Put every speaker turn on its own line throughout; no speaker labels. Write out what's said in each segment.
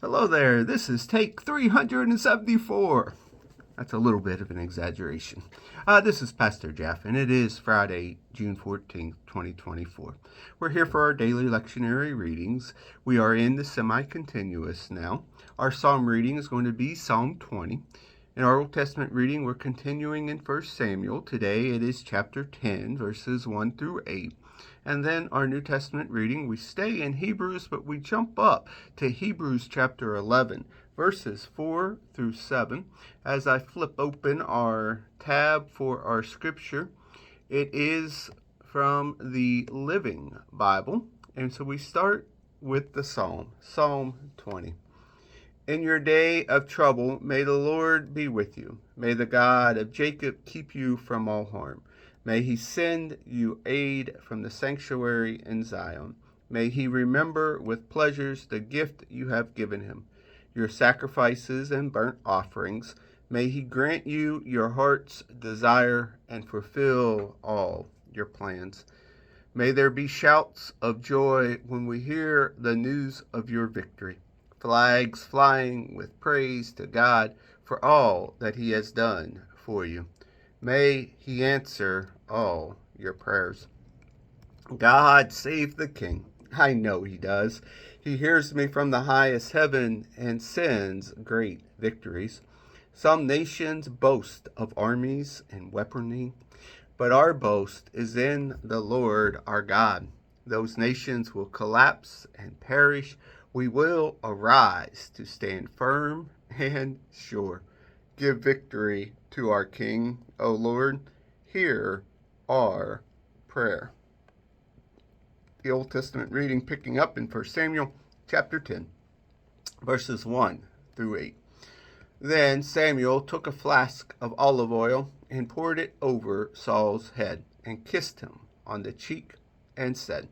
Hello there, this is take 374. That's a little bit of an exaggeration. This is Pastor Jeff, and it is Friday, June 14th, 2024. We're here for our daily lectionary readings. We are in the semi-continuous now. Our psalm reading is going to be Psalm 20. In our Old Testament reading, we're continuing in 1 Samuel. Today it is chapter 10, verses 1 through 8. And then our New Testament reading, we stay in Hebrews, but we jump up to Hebrews chapter 11, verses 4 through 7. As I flip open our tab for our scripture, it is from the Living Bible. And so we start with the Psalm, Psalm 20. In your day of trouble, may the Lord be with you. May the God of Jacob keep you from all harm. May he send you aid from the sanctuary in Zion. May he remember with pleasures the gift you have given him, your sacrifices and burnt offerings. May he grant you your heart's desire and fulfill all your plans. May there be shouts of joy when we hear the news of your victory, flags flying with praise to God for all that he has done for you. May he answer all your prayers. God save the King. I know he does. He hears me from the highest heaven and sends great victories. Some nations boast of armies and weaponry, but our boast is in the Lord our God. Those nations will collapse and perish. We will arise to stand firm and sure. Give victory to our King, O Lord. Hear our prayer. The Old Testament reading picking up in 1 Samuel chapter 10, verses 1 through 8. Then Samuel took a flask of olive oil and poured it over Saul's head and kissed him on the cheek and said,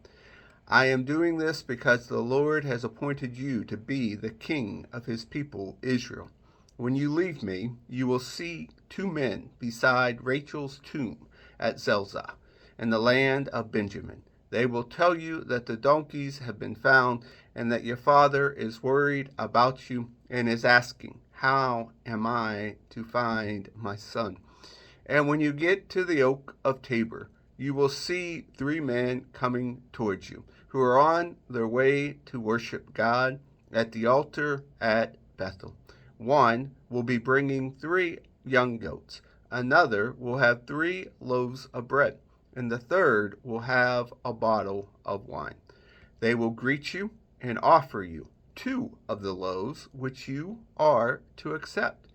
I am doing this because the Lord has appointed you to be the king of his people Israel. When you leave me, you will see two men beside Rachel's tomb at Zelzah in the land of Benjamin. They will tell you that the donkeys have been found and that your father is worried about you and is asking, how am I to find my son? And when you get to the oak of Tabor, you will see three men coming towards you who are on their way to worship God at the altar at Bethel. One will be bringing 3 young goats. Another will have 3 loaves of bread. And the third will have a bottle of wine. They will greet you and offer you 2 of the loaves which you are to accept.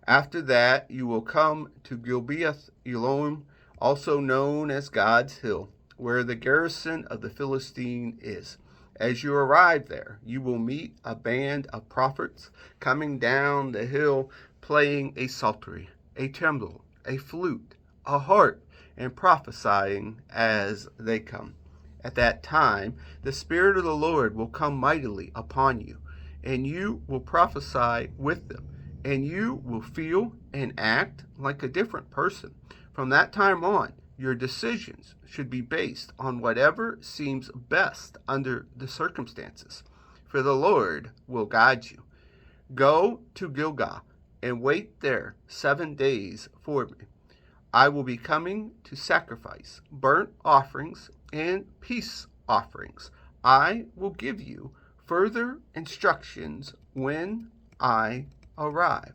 After that, you will come to Gibeath Elohim, also known as God's Hill, where the garrison of the Philistine is. As you arrive there, you will meet a band of prophets coming down the hill playing a psaltery, a timbrel, a flute, a harp, and prophesying as they come. At that time, the Spirit of the Lord will come mightily upon you, and you will prophesy with them, and you will feel and act like a different person. From that time on, your decisions should be based on whatever seems best under the circumstances, for the Lord will guide you. Go to Gilgal and wait there 7 days for me. I will be coming to sacrifice burnt offerings and peace offerings. I will give you further instructions when I arrive.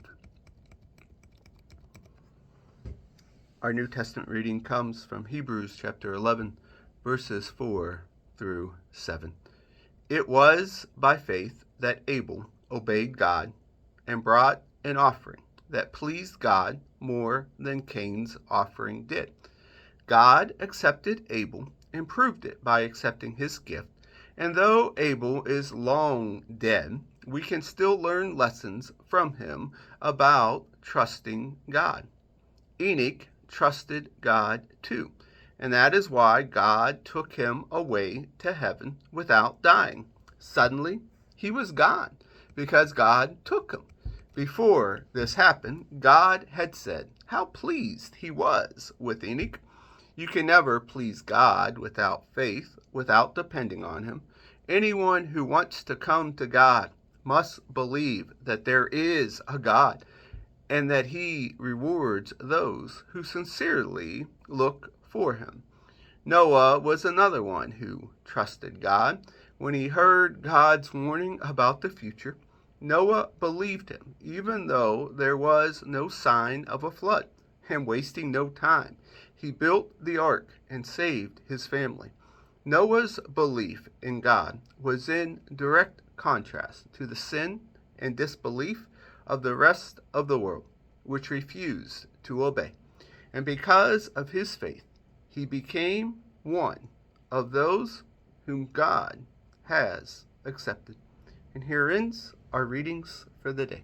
Our New Testament reading comes from Hebrews chapter 11, verses 4 through 7. It was by faith that Abel obeyed God and brought an offering that pleased God more than Cain's offering did. God accepted Abel and proved it by accepting his gift. And though Abel is long dead, we can still learn lessons from him about trusting God. Enoch trusted God too, and that is why God took him away to heaven without dying. Suddenly, he was gone because God took him. Before this happened, God had said how pleased he was with Enoch. You can never please God without faith, without depending on him. Anyone who wants to come to God must believe that there is a God and that he rewards those who sincerely look for him. Noah was another one who trusted God. When he heard God's warning about the future, Noah believed him, even though there was no sign of a flood. And wasting no time, he built the ark and saved his family. Noah's belief in God was in direct contrast to the sin and disbelief of the rest of the world, which refused to obey. And because of his faith, he became one of those whom God has accepted. And here ends our readings for the day.